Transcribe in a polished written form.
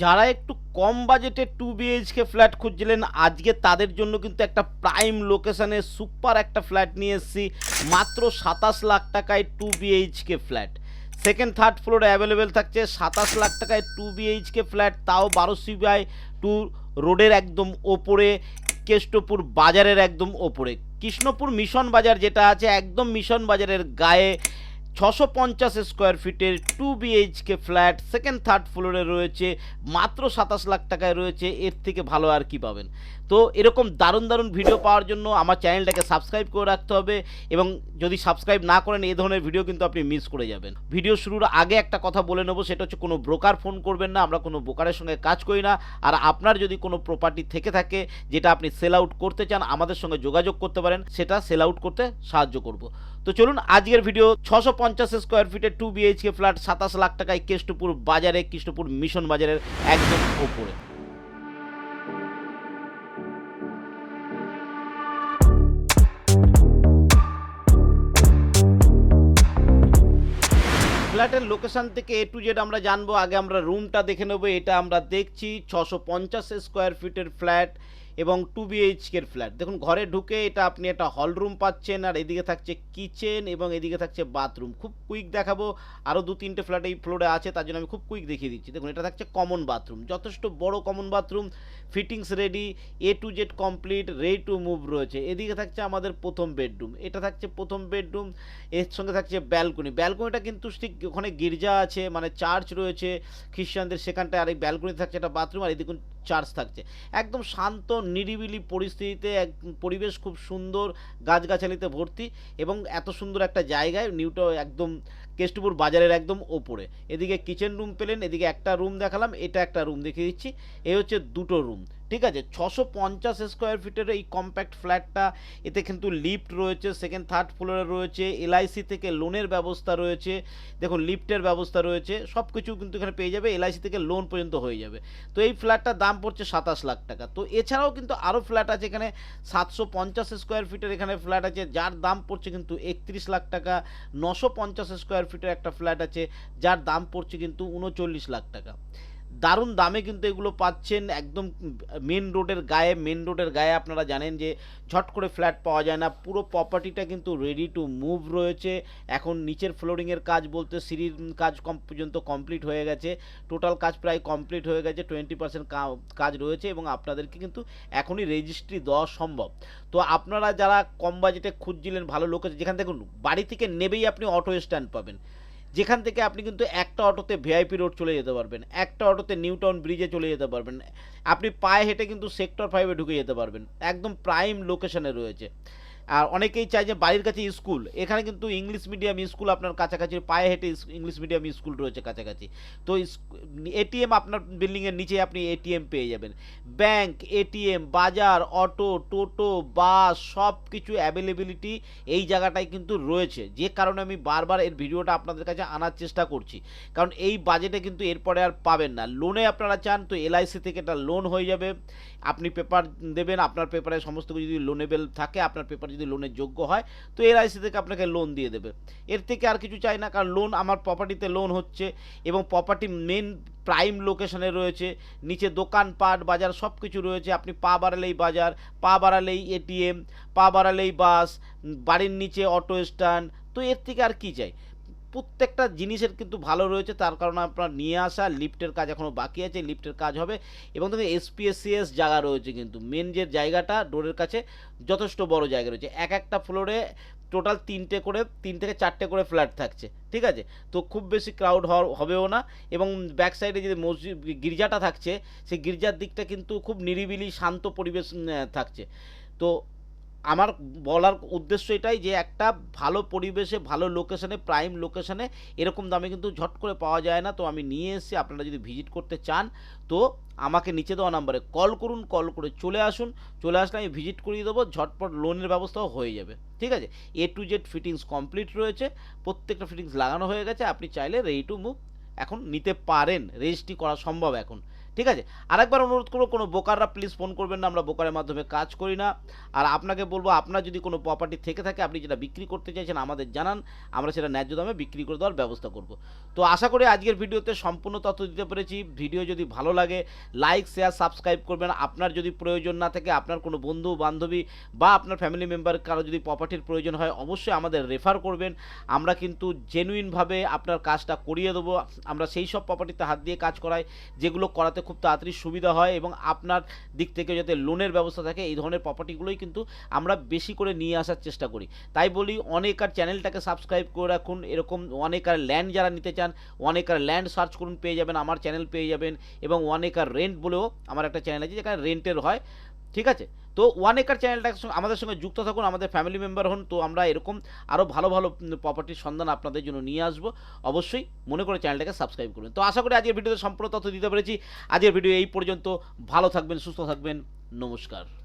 যারা একটু কম বাজেটে 2 BHK ফ্ল্যাট খুঁজছিলেন আজকে তাদের জন্য কিন্তু একটা প্রাইম লোকেশনে সুপার একটা ফ্ল্যাট নিয়ে এসেছি। মাত্র 27 লাখ টাকায় 2 BHK ফ্ল্যাট, সেকেন্ড থার্ড ফ্লোরে অ্যাভেলেবেল থাকছে। 27 লাখ টাকায় 2 BHK ফ্ল্যাট, তাও 12C/2 রোডের একদম ওপরে, কেষ্টপুর বাজারের একদম ওপরে। কৃষ্ণপুর মিশন বাজার যেটা আছে একদম মিশন বাজারের গায়ে 650 স্কোয়ার ফিটের 2 BHK ফ্ল্যাট, সেকেন্ড থার্ড ফ্লোরে রয়েছে, মাত্র 27 লাখ টাকায় রয়েছে। এর থেকে ভালো আর কি পাবেন? তো এরকম দারুণ দারুণ ভিডিও পাওয়ার জন্য আমার চ্যানেলটাকে সাবস্ক্রাইব করে রাখতে হবে, এবং যদি সাবস্ক্রাইব না করেন এই ধরনের ভিডিও কিন্তু আপনি মিস করে যাবেন। ভিডিও শুরুর আগে একটা কথা বলে নেবো, সেটা হচ্ছে কোনো ব্রোকার ফোন করবেন না, আমরা কোনো ব্রোকারের সঙ্গে কাজ করি না। আর আপনার যদি কোনো প্রপার্টি থেকে থাকে যেটা আপনি সেল আউট করতে চান, আমাদের সঙ্গে যোগাযোগ করতে পারেন, সেটা সেল আউট করতে সাহায্য করব। তো চলুন আজকের ভিডিও। 650 স্কোয়ার ফিটের 2 BHK ফ্ল্যাট 27 লাখ টাকায় কেষ্টপুর বাজারে, কৃষ্ণপুর মিশন বাজারের একদম ওপরে। ফ্ল্যাটের লোকেশন থেকে A to Z আমরা জানবো। আগে আমরা রুমটা দেখে নেবো। এটা আমরা দেখছি 650 স্কোয়ার ফিটের ফ্ল্যাট এবং 2 BHK ফ্ল্যাট। দেখুন ঘরে ঢুকে এটা আপনি একটা হল রুম পাচ্ছেন, আর এদিকে থাকছে কিচেন এবং এদিকে থাকছে বাথরুম। খুব কুইক দেখাবো, আরও 2-3টে ফ্ল্যাট এই ফ্লোরে আছে, তার জন্য আমি খুব কুইক দেখিয়ে দিচ্ছি। দেখুন এটা থাকছে কমন বাথরুম, যথেষ্ট বড় common bathroom, fittings ready, A to Z complete, ready to move রয়েছে। এদিকে থাকছে আমাদের প্রথম বেডরুম, এটা থাকছে প্রথম বেডরুম, এর সঙ্গে থাকছে ব্যালকনি। ব্যালকনিটা কিন্তু ঠিক ওখানে গির্জা আছে, মানে চার্চ রয়েছে খ্রিস্টানদের, সেখানটায়। আর এই ব্যালকনি থাকছে একটা বাথরুম, আর এই দেখুন চার্চ থাকছে। একদম শান্ত নিরিবিলি পরিস্থিতিতে, এক পরিবেশ খুব সুন্দর, গাছগাছালিতে ভর্তি, এবং এত সুন্দর একটা জায়গায় নিউটা একদম কেষ্টপুর বাজারের একদম ওপরে। এদিকে কিচেন রুম পেলেন, এদিকে একটা রুম দেখালাম, এটা একটা রুম দেখিয়ে দিচ্ছি। এই হচ্ছে দুটো রুম, ঠিক আছে। 650 স্কোয়ার ফিটের এই কম্প্যাক্ট ফ্ল্যাটটা, এতে কিন্তু লিফট রয়েছে, সেকেন্ড থার্ড ফ্লোরে রয়েছে, LIC থেকে লোনের ব্যবস্থা রয়েছে, দেখুন লিফটের ব্যবস্থা রয়েছে, সব কিছু কিন্তু এখানে পেয়ে যাবে, LIC থেকে লোন পর্যন্ত হয়ে যাবে। তো এই ফ্ল্যাটটার দাম পড়ছে 27 লাখ টাকা। তো এছাড়াও কিন্তু আরও ফ্ল্যাট আছে এখানে, 750 স্কোয়ার ফিটের এখানে ফ্ল্যাট আছে, যার দাম পড়ছে কিন্তু 31 লাখ টাকা। 950 স্কোয়ার ফিটের একটা ফ্ল্যাট আছে, যার দাম পড়ছে কিন্তু 39 লাখ টাকা। দারুণ দামে কিন্তু এগুলো পাচ্ছেন, একদম মেন রোডের গায়ে। মেন রোডের গায়ে আপনারা জানেন যে ঝট করে ফ্ল্যাট পাওয়া যায় না। পুরো প্রপার্টিটা কিন্তু রেডি টু মুভ রয়েছে। এখন নিচের ফ্লোরিংয়ের কাজ বলতে সিঁড়ির কাজ পর্যন্ত কমপ্লিট হয়ে গেছে, টোটাল কাজ প্রায় কমপ্লিট হয়ে গেছে, 20% কাজ রয়েছে, এবং আপনাদেরকে কিন্তু এখনই রেজিস্ট্রি দেওয়া সম্ভব। তো আপনারা যারা কম বাজেটে খুঁজছিলেন ভালো লোকেশন, যেখান থেকে বাড়ি থেকে নেবেই আপনি অটো স্ট্যান্ড পাবেন, যেখান থেকে আপনি কিন্তু একটা অটোতে VIP রোড চলে যেতে পারবেন, একটা অটোতে নিউ টাউন ব্রিজে চলে যেতে পারবেন, আপনি পায়ে হেঁটে কিন্তু সেক্টর 5-এ ঢুকে যেতে পারবেন। একদম প্রাইম লোকেশনে রয়েছে। আর অনেকেই চায় যে বাড়ির কাছে স্কুল, এখানে কিন্তু ইংলিশ মিডিয়াম স্কুল আপনার কাছাকাছি, পায়ে হেঁটে ইংলিশ মিডিয়াম স্কুল রয়েছে কাছাকাছি। তো ATM আপনার বিল্ডিংয়ের নিচে আপনি ATM পেয়ে যাবেন, ব্যাংক, ATM, বাজার, অটো, টোটো, বাস, সব কিছু অ্যাভেলেবিলিটি এই জায়গাটায় কিন্তু রয়েছে। যে কারণে আমি বারবার এর ভিডিওটা আপনাদের কাছে আনার চেষ্টা করছি, কারণ এই বাজেটে কিন্তু এরপরে আর পাবেন না। লোনে আপনারা চান তো LIC থেকে এটা লোন হয়ে যাবে, আপনি পেপার দেবেন, আপনার পেপারে সমস্ত কিছু যদি লোনেবল থাকে, আপনার পেপার যদি লোনের যোগ্য হয়, তো LIC থেকে আপনাকে লোন দিয়ে দেবে। এর থেকে আর কিছু চাই না, কারণ লোন আমার প্রপার্টিতে লোন হচ্ছে, এবং প্রপার্টি মেন প্রাইম লোকেশনে রয়েছে, নিচে দোকানপাট, বাজার সব কিছু রয়েছে। আপনি পা বাড়ালেই বাজার, পা বাড়ালেই ATM, পা বাড়ালেই বাস, বাড়ির নিচে অটো স্ট্যান্ড। তো এর থেকে আর কি চাই? প্রত্যেকটা জিনিসের কিন্তু ভালো রয়েছে, তার কারণে আপনার নিয়ে আসা। লিফটের কাজ এখনও বাকি আছে, লিফটের কাজ হবে, এবং দেখুন SPSCS জায়গা রয়েছে কিন্তু, মেন যে জায়গাটা ডোরের কাছে যথেষ্ট বড় জায়গা রয়েছে। একটা ফ্লোরে টোটাল 3 থেকে 4টে করে ফ্ল্যাট থাকছে, ঠিক আছে। তো খুব বেশি ক্রাউড হবেও না, এবং ব্যাক সাইডে যে মসজিদ গির্জাটা থাকছে, সেই গির্জার দিকটা কিন্তু খুব নিরিবিলি শান্ত পরিবেশ থাকছে। তো আমার বলার উদ্দেশ্য এটাই যে একটা ভালো পরিবেশে, ভালো লোকেশনে, প্রাইম লোকেশনে এরকম দামে কিন্তু ঝট করে পাওয়া যায় না। তো আমি নিয়ে এসেছি, আপনারা যদি ভিজিট করতে চান তো আমাকে নিচে দেওয়া নাম্বারে কল করুন, কল করে চলে আসুন, চলে আসলে আমি ভিজিট করিয়ে দেবো, ঝটপট লোনের ব্যবস্থাও হয়ে যাবে, ঠিক আছে। A to Z fittings complete রয়েছে, প্রত্যেকটা ফিটিংস লাগানো হয়ে গেছে, আপনি চাইলে রেডি টু মুভ এখন নিতে পারেন, রেজিস্ট্রি করা সম্ভব এখন, ঠিক আছে। আরেকবার অনুরোধ করবো, কোনো বোকাররা প্লিজ ফোন করবেন না, আমরা বোকারের মাধ্যমে কাজ করি না। আর আপনাকে বলবো, আপনার যদি কোনো প্রপার্টি থেকে থাকে, আপনি যেটা বিক্রি করতে চাইছেন আমাদের জানান, আমরা সেটা ন্যায্য দামে বিক্রি করে দেওয়ার ব্যবস্থা করব। তো আশা করি আজকের ভিডিওতে সম্পূর্ণ তথ্য দিতে পেরেছি। ভিডিও যদি ভালো লাগে লাইক শেয়ার সাবস্ক্রাইব করবেন। আপনার যদি প্রয়োজন না থাকে, আপনার কোনো বন্ধু বান্ধবী বা আপনার ফ্যামিলি মেম্বার কারো যদি প্রপার্টির প্রয়োজন হয়, অবশ্যই আমাদের রেফার করবেন। আমরা কিন্তু জেনুইনভাবে আপনার কাজটা করিয়ে দেবো। আমরা সেই সব প্রপার্টিতে হাত দিয়ে কাজ করাই যেগুলো করাতে খুব তাড়াতাড়ি সুবিধা হয়, এবং আপনার দিক থেকে যাতে লোনের ব্যবস্থা থাকে, এই ধরনের প্রপার্টিগুলোই কিন্তু আমরা বেশি করে নিয়ে আসার চেষ্টা করি। তাই বলি, অনেক আর চ্যানেলটাকে সাবস্ক্রাইব করে রাখুন। এরকম অনেক আর ল্যান্ড যারা নিতে চান, অনেক আর ল্যান্ড সার্চ করুন, পেয়ে যাবেন, আমার চ্যানেল পেয়ে যাবেন। এবং অনেক আর রেন্ট বলেও আমার একটা চ্যানেল আছে যেখানে রেন্টের হয়, ঠিক আছে। তো ওয়ান একর চ্যানেলটা আমাদের সঙ্গে যুক্ত থাকুন, আমাদের ফ্যামিলি মেম্বার হন। তো আমরা এরকম আরও ভালো ভালো প্রপার্টির সন্ধান আপনাদের জন্য নিয়ে আসবো। অবশ্যই মনে করে চ্যানেলটাকে সাবস্ক্রাইব করুন। তো আশা করি আজকের ভিডিওতে সম্পূর্ণ তথ্য দিতে পেরেছি। আজকের ভিডিও এই পর্যন্ত। ভালো থাকবেন, সুস্থ থাকবেন, নমস্কার।